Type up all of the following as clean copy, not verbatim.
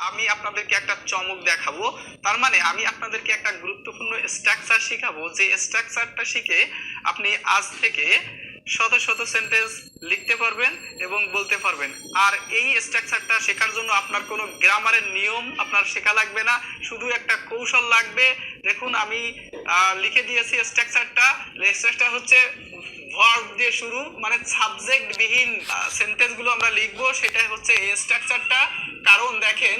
আমি আপনাদেরকে একটা চমক দেখাবো। তার মানে আমি আপনাদেরকে একটা গুরুত্বপূর্ণ স্ট্রাকচার শিখাবো, যে স্ট্রাকচারটা শিখে আপনি আজ থেকে শত শত সেন্টেন্স লিখতে পারবেন এবং বলতে পারবেন। আর এই স্ট্রাকচারটা শেখার জন্য আপনার কোনো গ্রামারের নিয়ম আপনার শেখা লাগবে না, শুধু একটা কৌশল লাগবে। দেখুন আমি লিখে দিয়েছি স্ট্রাকচারটা। স্ট্রাকচার হচ্ছে ভার্ব দিয়ে শুরু, মানে সাবজেক্ট বিহীন সেন্টেন্সগুলো আমরা লিখবো, সেটাই হচ্ছে এই স্ট্রাকচারটা। কারণ দেখেন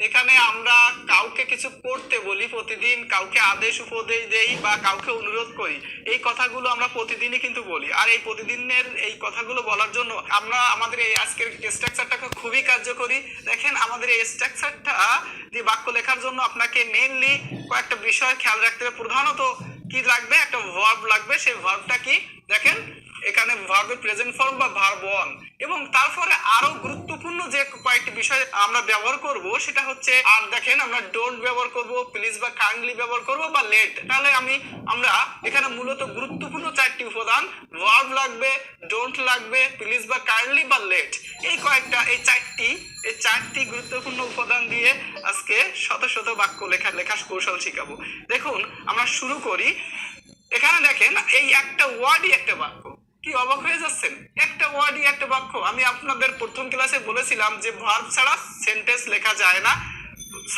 এখানে আমরা কাউকে কিছু করতে বলি প্রতিদিন, কাউকে আদেশ উপদেশ দেই বা কাউকে অনুরোধ করি, এই কথাগুলো আমরা প্রতিদিনই কিন্তু বলি। আর এই প্রতিদিনের এই কথাগুলো বলার জন্য আমরা আমাদের এই আজকের স্ট্রাকচারটাকে খুবই কার্যকরী। দেখেন আমাদের এই স্ট্রাকচারটা দিয়ে বাক্য লেখার জন্য আপনাকে মেইনলি কয়েকটা বিষয় খেয়াল রাখতে হবে। প্রধানত কি লাগবে, একটা ভার্ব লাগবে। সেই ভার্বটা কি দেখেন এখানে ভার্বের প্রেজেন্ট ফর্ম বা ভার্ব ওয়ান, এবং তারপরে আরো গুরুত্বপূর্ণ যে কয়েকটি বিষয় আমরা ব্যবহার করব সেটা হচ্ছে, আর দেখেন আমরা ডোন্ট ব্যবহার করব, প্লিজ বা কাইন্ডলি ব্যবহার করব বা লেট। তাহলে আমরা এখানে মূলত গুরুত্বপূর্ণ চারটি উপাদান, ভার্ব লাগবে, ডোন্ট লাগবে, প্লিজ বা কাইন্ডলি বা লেট, এই কয়েকটা এই চারটি গুরুত্বপূর্ণ উপাদান দিয়ে আজকে শত শত বাক্য লেখা কৌশল শিখাবো। দেখুন আমরা শুরু করি। এখানে দেখেন এই একটা ওয়ার্ডই একটা বাক্য। কি অবাক হয়ে যাচ্ছেন? একটা ওয়ার্ডই একটা বাক্য। আমি আপনাদের প্রথম ক্লাসে বলেছিলাম যে ভার্ব ছাড়া সেন্টেন্স লেখা যায় না,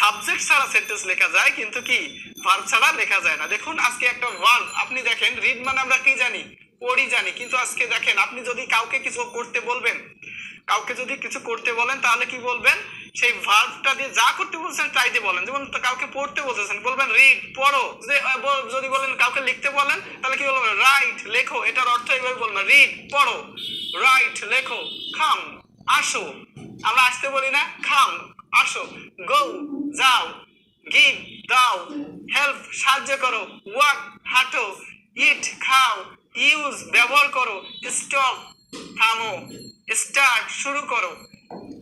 সাবজেক্ট ছাড়া সেন্টেন্স লেখা যায়, কিন্তু কি ভার্ব ছাড়া লেখা যায় না। দেখুন আজকে একটা ভার্ব, আপনি দেখেন রিড মানে আমরা কি জানি, পড়ি জানি, কিন্তু আজকে দেখেন আপনি যদি কাউকে কিছু করতে বলবেন, কাউকে যদি কিছু করতে বলেন তাহলে কি বলবেন, সেই ভার্বটা দিয়ে যা করতে বলছেন তাই দিয়ে বলেন। যেমন কাউকে পড়তে বলতেছেন বলবেন রিড, পড়ো। যদি বলেন কাউকে লিখতে বলেন তাহলে কি বলবেন, রাইট, লেখো। এটার অর্থ এইভাবে বলবেন, রিড পড়ো, রাইট লেখো, খাম আসো। আমরা আসতে বলি না, খাম আসো, গো যাও, গিভ দাও, হেল্প সাহায্য করো, ওয়াক হাঁটো, ইট খাও, ইউজ ব্যবহার করো, স্টপ থামো, স্টার্ট শুরু করো।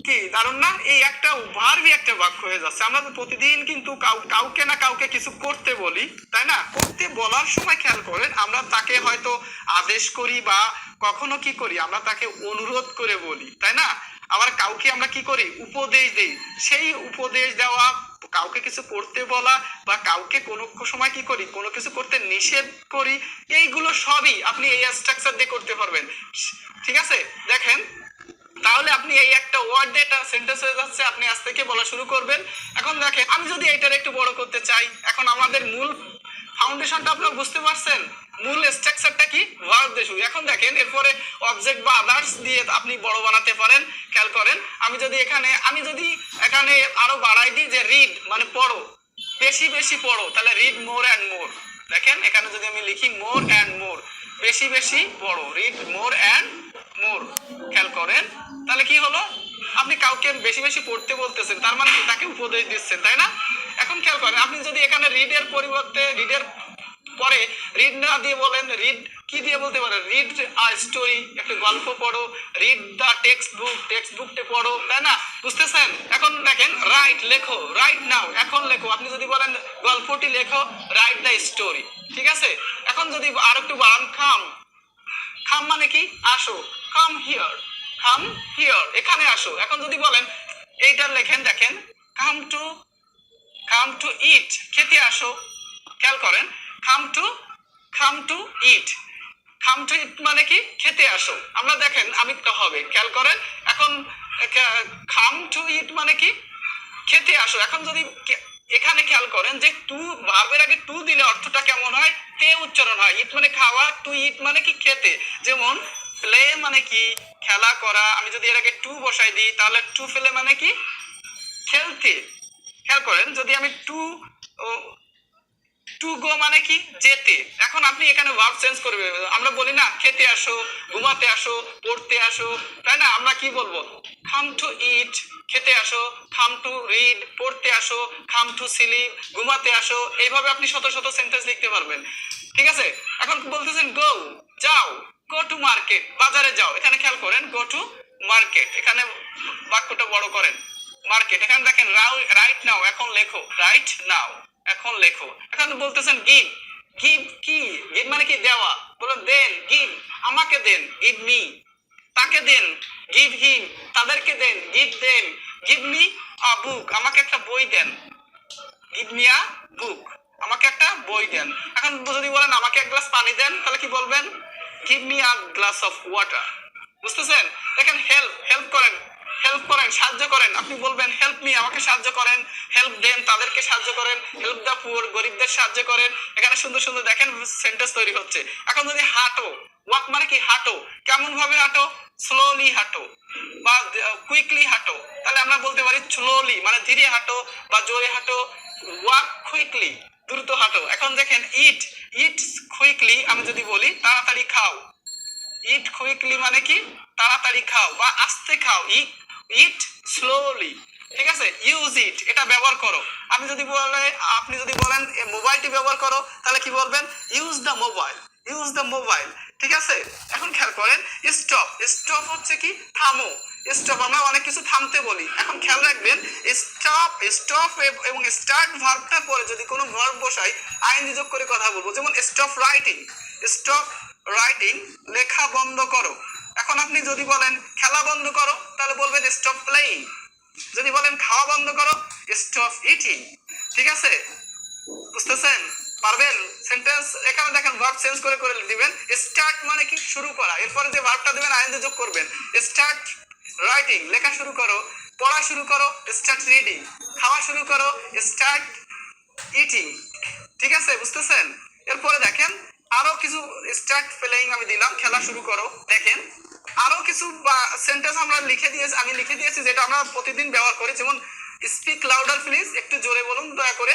কি দারুণ না? এই একটা ভার্বই একটা বাক্য হয়ে যাচ্ছে। আমরা তো প্রতিদিন কিন্তু কাউকে না কাউকে কিছু করতে বলি, তাই না? করতে বলার সময় খেয়াল করেন আমরা তাকে হয়তো আদেশ করি বা কখনো কি করি আমরা তাকে অনুরোধ করে বলি, তাই না? আবার কাউকে আমরা কি করি, উপদেশ দেই। সেই উপদেশ দেওয়া, কাউকে কিছু করতে বলা বা কাউকে কোনো সময় কি করি, কোনো কিছু করতে নিষেধ করি, এইগুলো সবই আপনি এই স্ট্রাকচার দিয়ে করতে পারবেন। ঠিক আছে, দেখেন তাহলে আপনি এই একটা ওয়ার্ড দিয়ে একটা সেন্টেন্স হয়ে যাচ্ছে, আপনি আজ থেকে বলা শুরু করবেন। এখন দেখেন আমি যদি এইটার একটু বড় করতে চাই, এখন আমাদের মূল ফাউন্ডেশনটা আপনারা বুঝতে পারছেন, মূল স্ট্রাকচারটা কি, ভার্ব দিয়ে শুরু। এখন দেখেন এরপরে অবজেক্ট বা আদার্স দিয়ে আপনি বড় বানাতে পারেন। খেয়াল করেন আমি যদি এখানে আরো বাড়াই দিই যে রিড মানে পড়ো, বেশি বেশি পড়ো, তাহলে রিড মোর অ্যান্ড মোর। দেখেন এখানে যদি আমি লিখি মোর অ্যান্ড মোর, বেশি বেশি পড়ো, রিড মোর অ্যান্ড মোর। খেয়াল করেন তাহলে কি হলো, আপনি কাউকে বেশি বেশি পড়তে বলতেছেন, তার মানে তাকে উপদেশ দিচ্ছেন, তাই না? এখন খেয়াল করেন আপনি যদি এখানে রিডের পরিবর্তে, রিডের পরে রিড না দিয়ে বলেন, রিড কি দিয়ে বলতে পারেন, রিড আ স্টোরি, একটা গল্প পড়ো, রিড দা টেক্সট বুকটা পড়ো, তাই না? বুঝতেছেন? এখন দেখেন রাইট লেখো, রাইট নাও এখন লেখো। আপনি যদি বলেন গল্পটি লেখো, রাইট দ্য স্টোরি। ঠিক আছে, এখন যদি আর একটু বাড়ান, খাম, খাম মানে কি আসো, কাম হিয়ার, কাম হিয়ার এখানে আসো। এখন যদি বলেন এইটা লেখেন, দেখেন কাম টু ইট খেতে আসো। খেয়াল করেন come to it, come to ইট মানে কি খেতে আসো। আমরা দেখেন আমি তো হবে, খেয়াল করেন এখন কাম টু ইট মানে কি খেতে আসো। এখন যদি এখানে খেয়াল করেন যে টু ভার্বের আগে টু দিলে অর্থটা কেমন হয়, তে উচ্চারণ হয়। ইট মানে খাওয়া, টু ইট মানে কি খেতে। যেমন প্লে মানে কি খেলা করা, আমি যদি এর আগে টু বসাই দিই তাহলে টু প্লে মানে কি খেলতে। খেয়াল করেন যদি আমি টু গো মানে কি যেতে। এখন আপনি এখানে ভার্ব চেঞ্জ করবে, আমরা বলি না খেতে আসো, ঘুমাতে আসো, পড়তে আসো, তাই না? আমরা কি বলবো, কাম টু ইট খেতে আসো, কাম টু রিড পড়তে আসো, কাম টু স্লিপ ঘুমাতে আসো। এইভাবে আপনি শত শত সেন্টেন্স লিখতে পারবেন। ঠিক আছে, এখন বলতেছেন গো যাও, গো টু মার্কেট বাজারে যাও। এখানে খেয়াল করেন গো টু মার্কেট, এখানে বাক্যটা বড় করেন, মার্কেট। এখানে দেখেন রাইট নাও এখন লেখো, রাইট নাও এখন লেখো। এখন বলতেছেন গিভ, গিভ কি, গিভ মানে কি দেওয়া, বলুন দেন, গিভ আমাকে দেন, গিভ মি তাকে দেন, গিভ হিম তাদেরকে দেন, গিভ দেম, গিভ মি বুক, আমাকে একটা বই দেন। গিভ মি আ বুক, আমাকে একটা বই দেন। এখন যদি বলেন আমাকে এক গ্লাস পানি দেন, তাহলে কি বলবেন? Give me a glass of water. বুঝতেছেন? দেখেন হেল্প, হেল্প করেন, সাহায্য করেন। আপনি বলবেন হেল্প মি, আমাকে সাহায্য করেন। হেল্প দেন, তাদেরকে সাহায্য করেন। হেল্প দ্য পুয়ার, গরিবদের সাহায্য করেন। এখানে সুন্দর সুন্দর দেখেন সেন্টেন্স তৈরি হচ্ছে। এখন যদি হাঁটো, ওয়াক মানে কি হাঁটো, কেমন ভাবে হাঁটো? স্লোলি হাঁটো বা কুইকলি হাঁটো। তাহলে আমরা বলতে পারি স্লোলি মানে ধীরে হাঁটো বা জোরে হাঁটো। ওয়াক কুইকলি, দ্রুত হাঁটো। এখন দেখেন ইট, ইট কুইকলি আমি যদি বলি তাড়াতাড়ি খাও। ইট কুইকলি মানে কি? তাড়াতাড়ি খাও বা আস্তে খাও। ইট স্লোলি। ঠিক আছে? ইউজ ইট, এটা ব্যবহার করো। আমি যদি বলে, আপনি যদি বলেন মোবাইলটি ব্যবহার করো, তাহলে কি বলবেন? Use the mobile, use the mobile. ঠিক আছে? এখন খেয়াল করেন স্টপ, স্টপ হচ্ছে কি? থামো। স্টপ আমরা অনেক কিছু থামতে বলি। এখন খেয়াল রাখবেন স্টপ, স্টপ এবং স্টার্ট ভার্বটার পরে যদি কোনো ভার্ব বসাই আইএনজি যোগ করে কথা বলবো। যেমন স্টপ রাইটিং, স্টপ রাইটিং, লেখা বন্ধ করো। এখন আপনি যদি বলেন খেলা বন্ধ করো, তাহলে বলবেন স্টপ প্লেইং। যদি বলেন খাওয়া বন্ধ করো, স্টপ ইটিং। ঠিক আছে? বুঝতেছেন? পারবেন? সেন্টেন্স এখানে দেখেন ভার্ব চেঞ্জ করে করে দিবেন। স্টার্ট মানে কি? শুরু করা। এরপরে যে ভার্বটা দিবেন আইএনজি যোগ করবেন। স্টার্ট রাইটিং, লেখা শুরু করো। পড়া শুরু করো, স্টার্ট রিডিং। খাওয়া শুরু করো, স্টার্ট ইটিং। ঠিক আছে? বুঝতেছেন? এরপরে দেখেন আরো কিছু স্টার্ট প্লেইং আমি দিলাম, খেলা শুরু করো। দেখেন আরো কিছু সেন্টেন্স আমরা লিখে দিয়েছি, আমি লিখে দিয়েছি যেটা আমরা প্রতিদিন ব্যবহার করি। যেমন স্পিক লাউডার প্লিজ, একটু জোরে বলুন দয়া করে।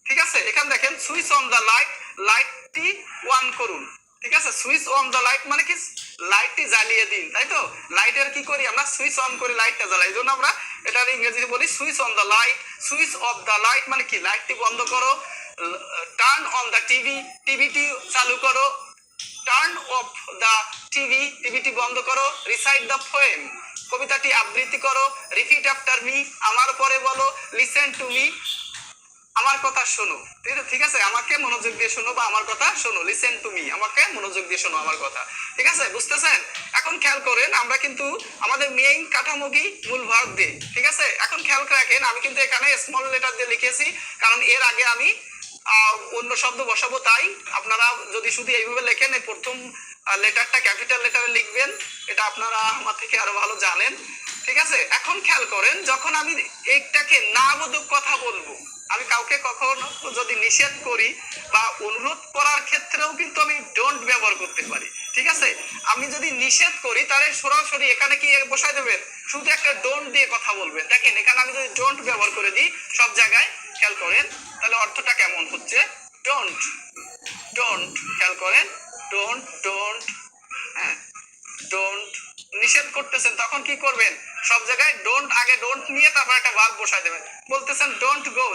ঠিক আছে? এখানে দেখেন সুইচ অন দ্য লাইট, লাইটটি অন করুন। ঠিক আছে? সুইচ অন দ্য লাইট মানে কি? লাইটটি জ্বালিয়ে দিন, তাই তো? লাইটের কি করি আমরা? সুইচ অন করে লাইটটা জ্বালাই। এই জন্য আমরা এটা ইংরেজিতে বলি switch on the light. Switch off the light মানে কি? লাইটটি বন্ধ করো। টার্ন অন দ্য টিভি, টিভিটি চালু করো। টার্ন অফ দ্য টিভি, টিভিটি বন্ধ করো। রিসাইট দ্য পোয়েম, কবিতাটি আবৃত্তি করো। রিপিট আফটার মি, আমার পরে বলো। লিসেন টু মি, আমার কথা শোনো। ঠিক আছে? আমাকে মনোযোগ দিয়ে শোনো বা আমার কথা শোনো। লিসেন টু মি, আমাকে মনোযোগ দিয়ে শোনো আমার কথা। ঠিক আছে? বুঝতেছেন? এখন খেয়াল করেন আমরা কিন্তু আমাদের মেইন কাঠামোকে মূল ভার্ব দিই। ঠিক আছে? এখন খেয়াল রাখেন আমি কিন্তু এখানে স্মল লেটার দিয়ে লিখেছি, কারণ এর আগে আমি অন্য শব্দ বসাবো। তাই আপনারা যদি শুধু এইভাবে লেখেন, এই প্রথম লেটারটা ক্যাপিটাল লেটারে লিখবেন। এটা আপনারা আমার থেকে আরো ভালো জানেন। ঠিক আছে? এখন খেয়াল করেন যখন আমি এইটাকে না বোধক কথা বলবো, আমি কাউকে কখনো যদি নিষেধ করি বা অনুরোধ করার ক্ষেত্রেও কিন্তু আমি ডোন্ট ব্যবহার করতে পারি। ঠিক আছে? আমি যদি নিষেধ করি তাহলে সরাসরি এখানে কি বসাই দেবেন? শুধু একটা ডোন্ট দিয়ে কথা বলবেন। দেখেন এখানে আমি যদি ডোন্ট ব্যবহার করে দিই সব জায়গায়, খেয়াল করেন তাহলে অর্থটা কেমন হচ্ছে? Don't, don't. খেয়াল করেন ডোন্ট, ডোন্ট। হ্যাঁ, ডোন্ট নিষেধ করতেছেন, তখন কি করবেন? সব জায়গায় ডোন্ট, আগে ডোন্ট নিয়ে তারপর একটা ভার্ব বসাই দেবেন। বলতেছেন ডোন্ট গো,